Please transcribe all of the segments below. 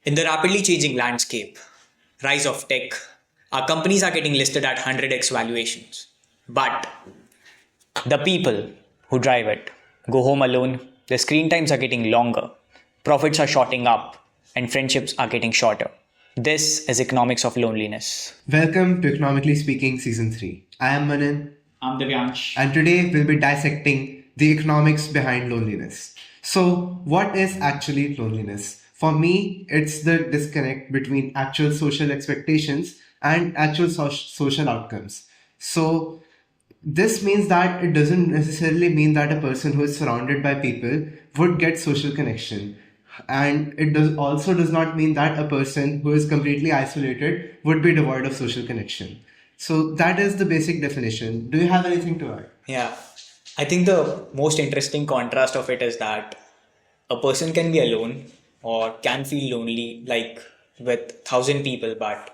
In the rapidly changing landscape, rise of tech, our companies are getting listed at 100x valuations. But the people who drive it go home alone, the screen times are getting longer, profits are shorting up, and friendships are getting shorter. This is economics of loneliness. Welcome to Economically Speaking Season 3. I am Manan, I'm Divyansh. and today we'll be dissecting the economics behind loneliness. So, what is actually loneliness? For me, it's the disconnect between actual social expectations and actual social outcomes. So, this means that it doesn't necessarily mean that a person who is surrounded by people would get social connection. And it does not mean that a person who is completely isolated would be devoid of social connection. So that is the basic definition. Do you have anything to add? Yeah, I think the most interesting contrast of it is that a person can be alone or can feel lonely, like with 1,000 people, but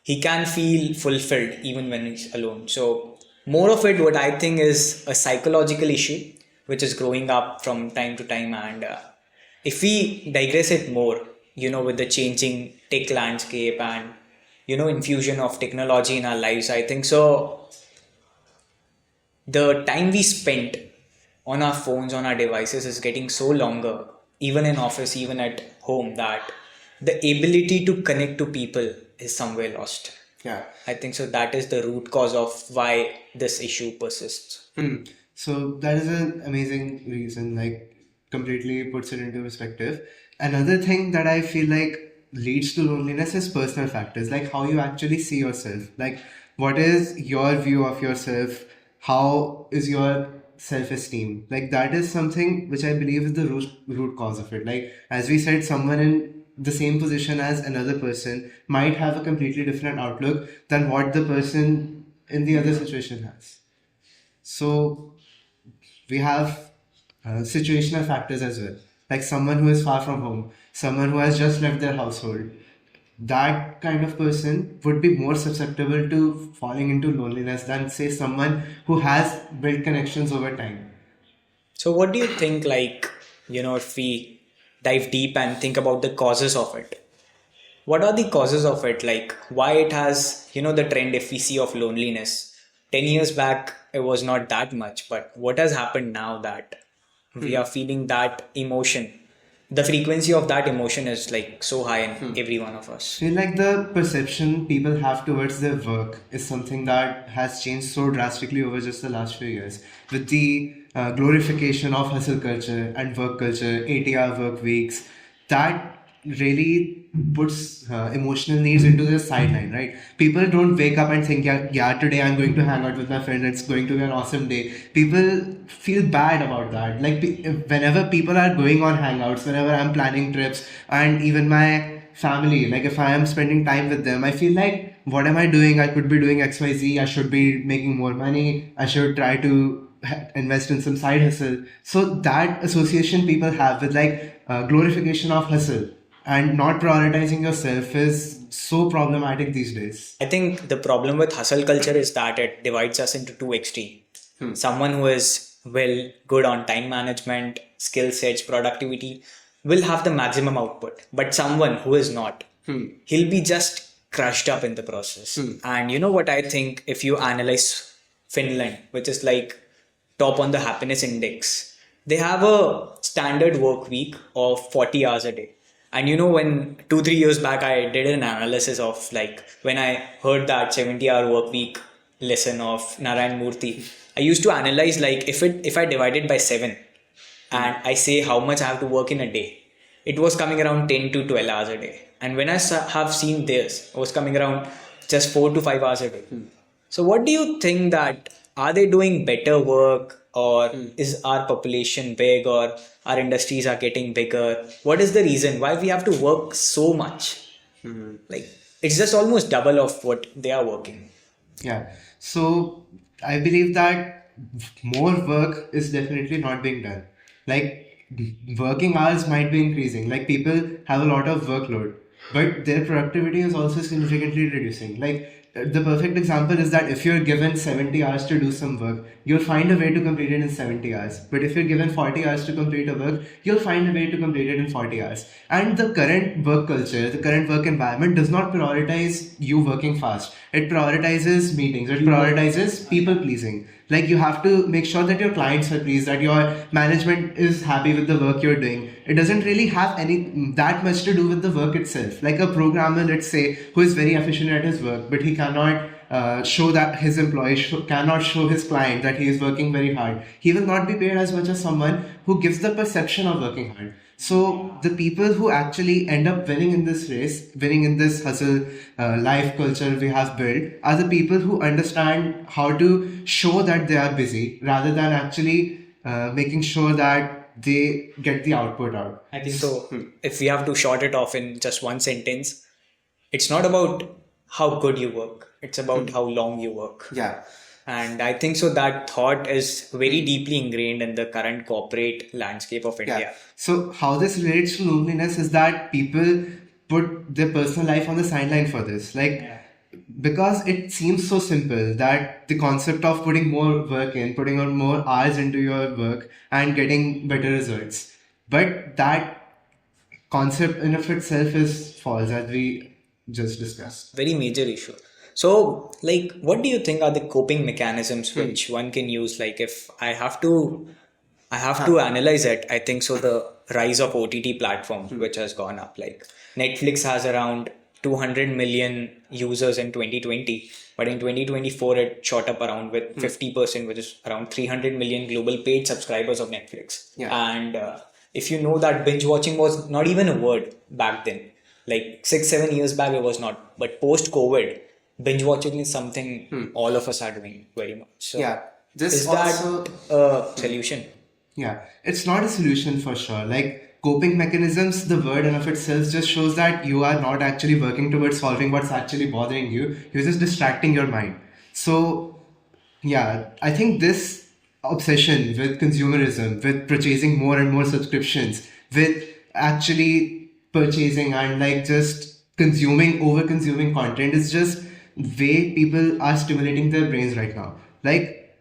he can feel fulfilled even when he's alone. So, more of it, what I think, is a psychological issue which is growing up from time to time. And if we digress it more, with the changing tech landscape and infusion of technology in our lives, I think so the time we spent on our phones, on our devices, is getting so longer, even in office, even at home, that the ability to connect to people is somewhere lost. Yeah. I think so that is the root cause of why this issue persists. So that is an amazing reason, like completely puts it into perspective. Another thing that I feel like leads to loneliness is personal factors, like how you actually see yourself. Like, what is your view of yourself? How is your self-esteem? Like, that is something which I believe is the root cause of it. Like, as we said, someone in the same position as another person might have a completely different outlook than what the person in the other situation has. So we have situational factors as well, like someone who is far from home, someone who has just left their household. That kind of person would be more susceptible to falling into loneliness than, say, someone who has built connections over time. So, what do you think, if we dive deep and think about the causes of it? What are the causes of it? Like, why it has, the trend, if we see, of loneliness? 10 years back, it was not that much, but what has happened now that we are feeling that emotion? The frequency of that emotion is like so high in every one of us. I feel like the perception people have towards their work is something that has changed so drastically over just the last few years. With the glorification of hustle culture and work culture, 80-hour work weeks, that really puts emotional needs into the sideline, right? People don't wake up and think, yeah, today I'm going to hang out with my friend, it's going to be an awesome day. People feel bad about that. Like, whenever people are going on hangouts, whenever I'm planning trips, and even my family, like if I am spending time with them, I feel like, what am I doing? I could be doing XYZ, I should be making more money, I should try to invest in some side hustle. So that association people have with glorification of hustle and not prioritizing yourself is so problematic these days. I think the problem with hustle culture is that it divides us into two extremes. Someone who is good on time management, skill sets, productivity will have the maximum output. But someone who is not, he'll be just crushed up in the process. And you know what I think, if you analyze Finland, which is like top on the happiness index, they have a standard work week of 40 hours a day. And when 2-3 years back, I did an analysis of when I heard that 70-hour work week lesson of Narayan Murthy, I used to analyze if I divide it by 7 and I say how much I have to work in a day, it was coming around 10 to 12 hours a day. And when I have seen this, it was coming around just 4 to 5 hours a day. So what do you think, that are they doing better work, or is our population big, or our industries are getting bigger? What is the reason why we have to work so much? It's just almost double of what they are working. Yeah. So I believe that more work is definitely not being done. Like, working hours might be increasing. Like, people have a lot of workload, but their productivity is also significantly reducing. Like, the perfect example is that if you're given 70 hours to do some work, you'll find a way to complete it in 70 hours. But if you're given 40 hours to complete a work, you'll find a way to complete it in 40 hours. And the current work culture, the current work environment does not prioritize you working fast. It prioritizes meetings, it prioritizes people pleasing. Like, you have to make sure that your clients are pleased, that your management is happy with the work you're doing. It doesn't really have that much to do with the work itself. Like a programmer, let's say, who is very efficient at his work, but he cannot show that his employee cannot show his client that he is working very hard. He will not be paid as much as someone who gives the perception of working hard. So the people who actually end up winning in this race, winning in this hustle life culture we have built, are the people who understand how to show that they are busy rather than actually making sure that they get the output out. I think so. If we have to short it off in just one sentence, it's not about how good you work, it's about how long you work. Yeah. And I think so that thought is very deeply ingrained in the current corporate landscape of India. Yeah. So how this relates to loneliness is that people put their personal life on the sideline for this. Like, because it seems so simple that the concept of putting more work in, putting on more hours into your work and getting better results. But that concept in of itself is false, as we just discussed. Very major issue. So, like, what do you think are the coping mechanisms which one can use? Like, if I have to analyze it, I think so the rise of OTT platforms, which has gone up. Like, Netflix has around 200 million users in 2020, but in 2024 it shot up around with 50%, which is around 300 million global paid subscribers of Netflix. Yeah. And if you know that binge watching was not even a word back then, like 6-7 years back it was not, but post COVID, binge watching is something all of us are doing very much. So this is also that a solution? Yeah, it's not a solution for sure. Like, coping mechanisms, the word in of itself just shows that you are not actually working towards solving what's actually bothering you. You're just distracting your mind. So, yeah, I think this obsession with consumerism, with purchasing more and more subscriptions, with actually purchasing and like just over consuming content is just way people are stimulating their brains right now. Like,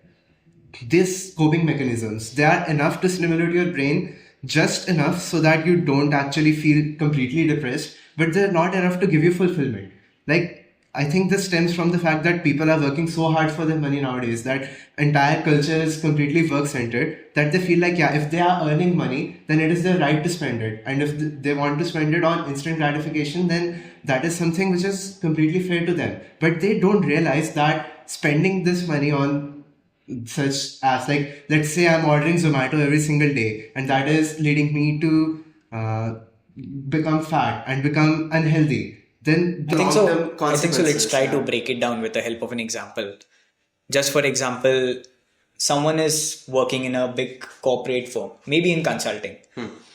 these coping mechanisms, they are enough to stimulate your brain, just enough so that you don't actually feel completely depressed, but they're not enough to give you fulfillment. Like, I think this stems from the fact that people are working so hard for their money nowadays, that entire culture is completely work centered, that they feel like, if they are earning money, then it is their right to spend it. And if they want to spend it on instant gratification, then that is something which is completely fair to them. But they don't realize that spending this money on such as, like, let's say I'm ordering Zomato every single day, and that is leading me to become fat and become unhealthy. Then I think so. Let's try to break it down with the help of an example. Just for example, someone is working in a big corporate firm, maybe in consulting,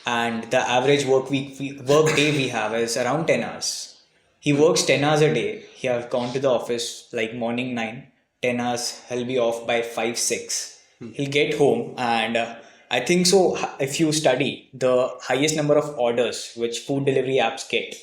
and the average work day we have is around 10 hours. He works 10 hours a day. He has gone to the office like morning 9, 10 hours. He'll be off by 5, 6. He'll get home, and I think so. If you study the highest number of orders which food delivery apps get,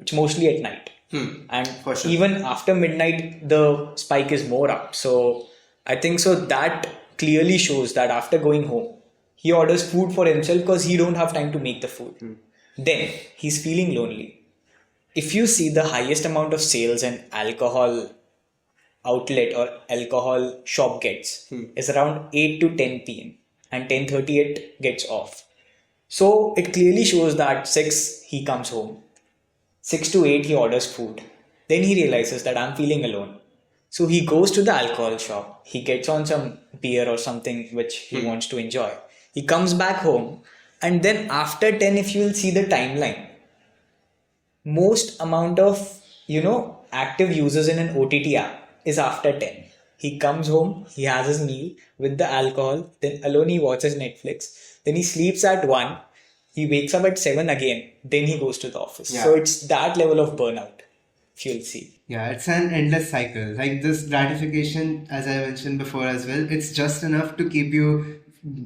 it's mostly at night. And For sure. even after midnight, the spike is more up. So I think so that clearly shows that after going home, he orders food for himself because he don't have time to make the food. Then he's feeling lonely. If you see the highest amount of sales an alcohol outlet or alcohol shop gets is around 8 to 10 p.m. and 10:30 it gets off. So it clearly shows that 6 he comes home. 6 to 8 he orders food. Then he realizes that I'm feeling alone. So he goes to the alcohol shop. He gets on some beer or something which he wants to enjoy. He comes back home, and then after 10, if you will see the timeline, most amount of active users in an OTT app is after 10. He comes home, he has his meal with the alcohol, then alone he watches Netflix, then he sleeps at 1. He wakes up at 7 again, then he goes to the office. Yeah. So it's that level of burnout, if you'll see. Yeah, it's an endless cycle. Like, this gratification, as I mentioned before as well, it's just enough to keep you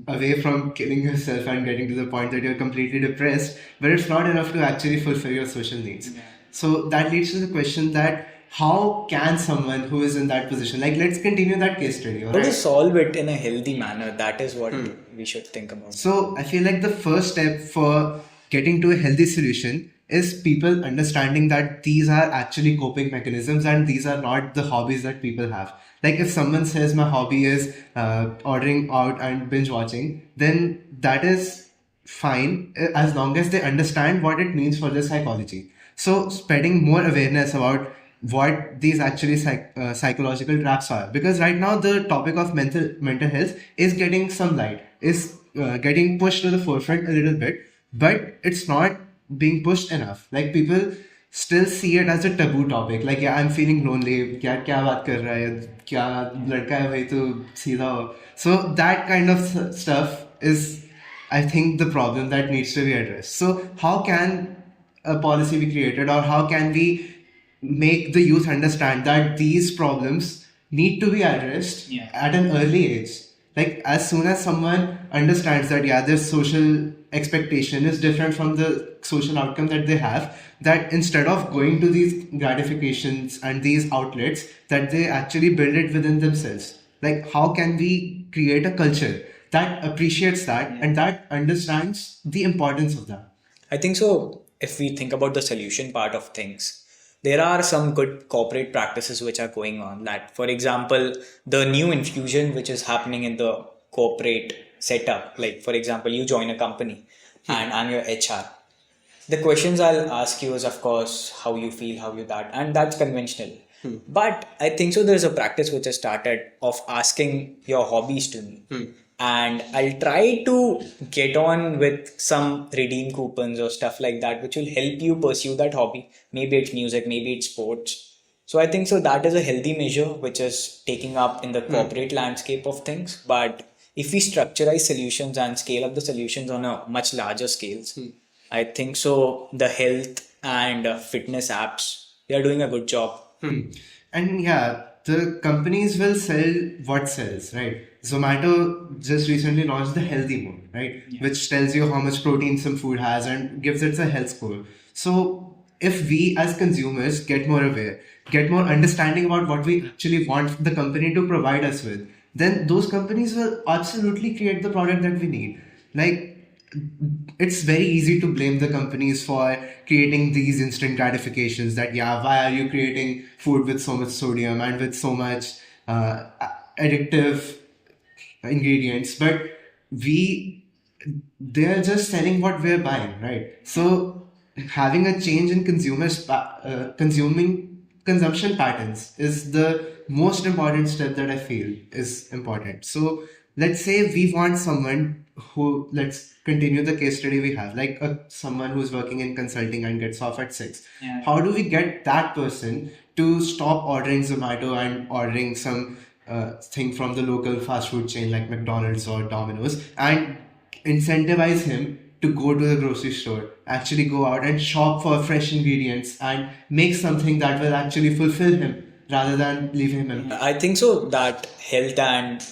away from killing yourself and getting to the point that you're completely depressed, but it's not enough to actually fulfill your social needs. Yeah. So that leads to the question that how can someone who is in that position, like, let's continue that case study, How to alright? solve it in a healthy manner? That is what we should think about. So I feel like the first step for getting to a healthy solution is people understanding that these are actually coping mechanisms and these are not the hobbies that people have. Like if someone says my hobby is ordering out and binge watching, then that is fine as long as they understand what it means for their psychology. So spreading more awareness about what these actually psychological traps are, because right now the topic of mental health is getting some light, is getting pushed to the forefront a little bit, but it's not being pushed enough. Like people still see it as a taboo topic, like yeah, I'm feeling lonely, क्या क्या बात कर रहा है, क्या लड़का है भाई तो सीधा हो. So that kind of stuff is, I think, the problem that needs to be addressed. So how can a policy be created, or how can we make the youth understand that these problems need to be addressed at an early age? Like as soon as someone understands that yeah, their social expectation is different from the social outcome that they have, that instead of going to these gratifications and these outlets, that they actually build it within themselves. Like how can we create a culture that appreciates that and that understands the importance of that? I think so. If we think about the solution part of things, there are some good corporate practices which are going on. That, for example, the new infusion which is happening in the corporate setup. Like, for example, you join a company and I'm your HR. The questions I'll ask you is, of course, how you feel, how you that, and that's conventional. But I think so. There's a practice which has started of asking your hobbies to me. And I'll try to get on with some redeem coupons or stuff like that, which will help you pursue that hobby. Maybe it's music, maybe it's sports. So I think so that is a healthy measure which is taking up in the corporate landscape of things. But if we structurize solutions and scale up the solutions on a much larger scales, I think so the health and fitness apps, they are doing a good job. And yeah, the companies will sell what sells, right? Zomato just recently launched the healthy mode, right? Which tells you how much protein some food has and gives it a health score. So if we as consumers get more aware, get more understanding about what we actually want the company to provide us with, then those companies will absolutely create the product that we need. Like it's very easy to blame the companies for creating these instant gratifications, that yeah, why are you creating food with so much sodium and with so much addictive ingredients, but they're just selling what we're buying, right? So having a change in consumption patterns is the most important step that I feel is important. So let's say we want someone who, let's continue the case study we have, like someone who's working in consulting and gets off at 6. How do we get that person to stop ordering Zomato and ordering some thing from the local fast food chain like McDonald's or Domino's, and incentivize him to go to the grocery store, actually go out and shop for fresh ingredients and make something that will actually fulfill him rather than leave him empty? I think so that health and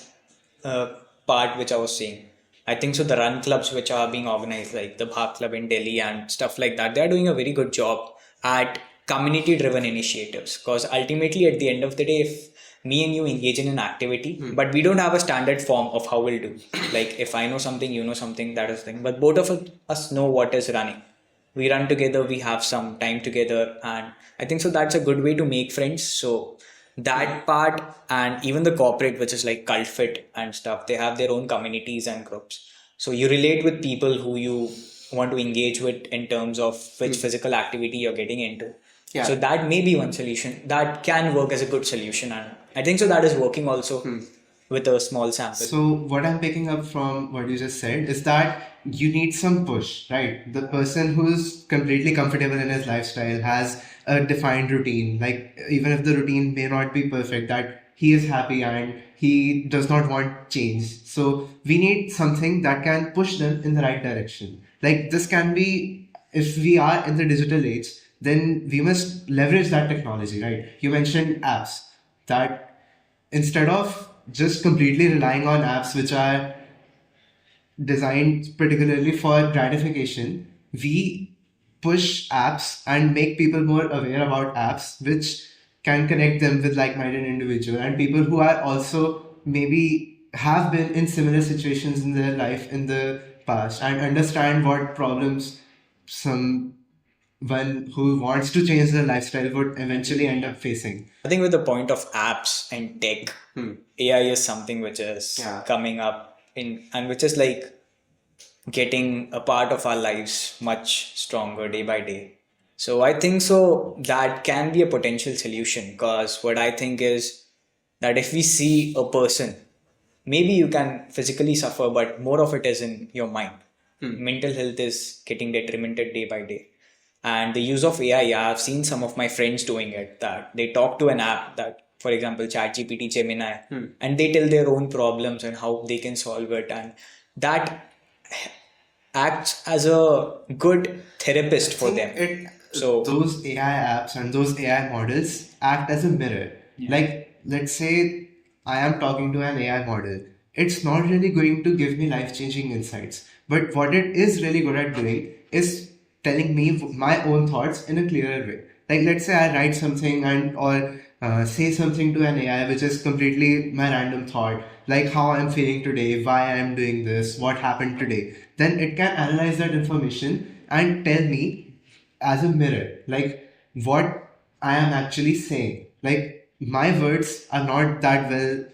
part which I was saying, I think so the run clubs which are being organized, like the Bhag Club in Delhi and stuff like that, they are doing a very good job at community driven initiatives. Because ultimately at the end of the day, if me and you engage in an activity, but we don't have a standard form of how we'll do. Like if I know something, you know something, that is the thing. But both of us know what is running. We run together, we have some time together, and I think so that's a good way to make friends. So that part, and even the corporate, which is like Cult Fit and stuff, they have their own communities and groups. So you relate with people who you want to engage with in terms of which physical activity you're getting into. Yeah. So that may be one solution that can work as a good solution, and I think so that is working also with a small sample. So what I'm picking up from what you just said is that you need some push, right? The person who's completely comfortable in his lifestyle has a defined routine. Like even if the routine may not be perfect, that he is happy and he does not want change. So we need something that can push them in the right direction. Like this can be, if we are in the digital age, then we must leverage that technology, right? You mentioned apps, that instead of just completely relying on apps which are designed particularly for gratification, we push apps and make people more aware about apps which can connect them with like-minded individual and people who are also maybe have been in similar situations in their life in the past and understand what problems someone who wants to change their lifestyle would eventually end up facing. I think with the point of apps and tech, AI is something which is Yeah. coming up in and which is like getting a part of our lives much stronger day by day. So I think so that can be a potential solution, because what I think is that if we see a person, maybe you can physically suffer, but more of it is in your mind. Mental health is getting detrimented day by day. And the use of AI, I've seen some of my friends doing it, that they talk to an app that, for example, ChatGPT, Gemini, and they tell their own problems and how they can solve it. And that acts as a good therapist for them. So Those AI apps and those AI models act as a mirror. Like, let's say I am talking to an AI model. It's not really going to give me life-changing insights. But what it is really good at doing is telling me my own thoughts in a clearer way. Like, let's say I write something or say something to an AI which is completely my random thought, like how I'm feeling today, why I'm doing this, what happened today. Then it can analyze that information and tell me as a mirror, like what I am actually saying. Like my words are not that well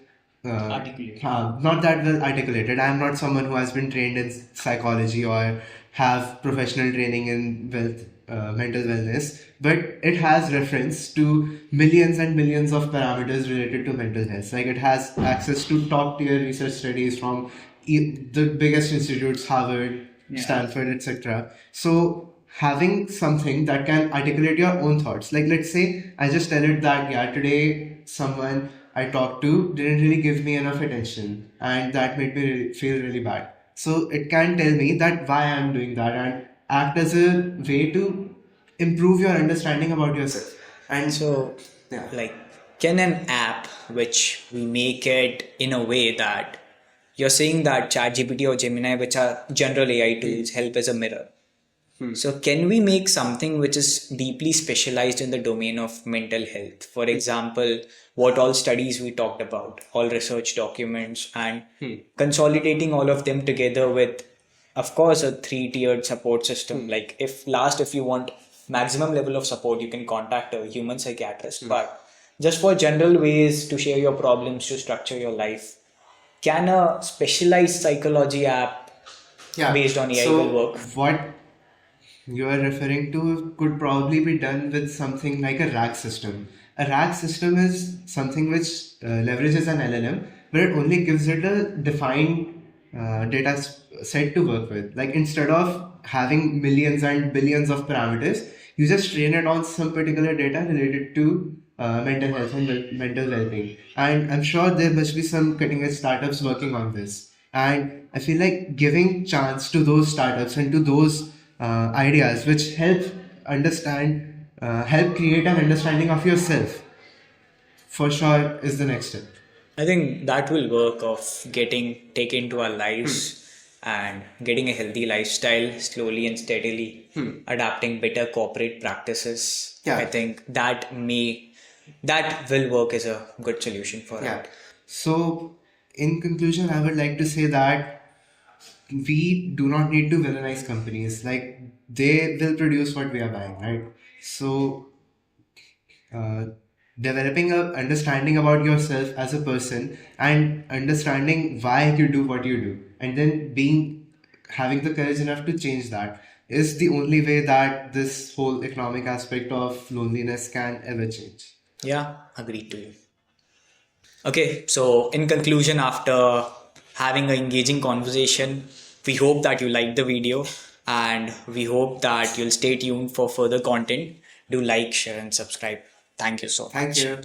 not that well articulated. I am not someone who has been trained in psychology or have professional training in mental wellness, but it has reference to millions and millions of parameters related to mental health. Like it has access to top tier research studies from the biggest institutes, Harvard, Stanford, etc. So having something that can articulate your own thoughts. Like let's say I just tell it that today someone I talked to didn't really give me enough attention and that made me feel really bad. So it can tell me that why I'm doing that and act as a way to improve your understanding about yourself. And So, yeah. like, can an app which we make it in a way that you're saying that ChatGPT or Gemini, which are general AI tools, help as a mirror? So, can we make something which is deeply specialized in the domain of mental health? For example, what all studies we talked about, all research documents, and consolidating all of them together with, of course, a three-tiered support system. Like, if you want maximum level of support, you can contact a human psychiatrist. But just for general ways to share your problems, to structure your life, can a specialized psychology app based on AI will work? What you are referring to could probably be done with something like a RAG system. A RAG system is something which leverages an LLM, but it only gives it a defined data set to work with. Like instead of having millions and billions of parameters, you just train it on some particular data related to mental health and mental well-being. And I'm sure there must be some cutting-edge startups working on this. And I feel like giving chance to those startups and to those ideas which help help create an understanding of yourself, for sure is the next step. I think that will work of getting taken into our lives and getting a healthy lifestyle slowly and steadily, adapting better corporate practices. Yeah. I think that will work as a good solution for it. So, in conclusion, I would like to say that we do not need to villainize companies. Like they will produce what we are buying, right? So, developing a understanding about yourself as a person and understanding why you do what you do, and then having the courage enough to change that is the only way that this whole economic aspect of loneliness can ever change. Yeah, agreed to you. Okay, so in conclusion, after having an engaging conversation, we hope that you liked the video and we hope that you'll stay tuned for further content. Do like, share, and subscribe. Thank you so much. Thank you.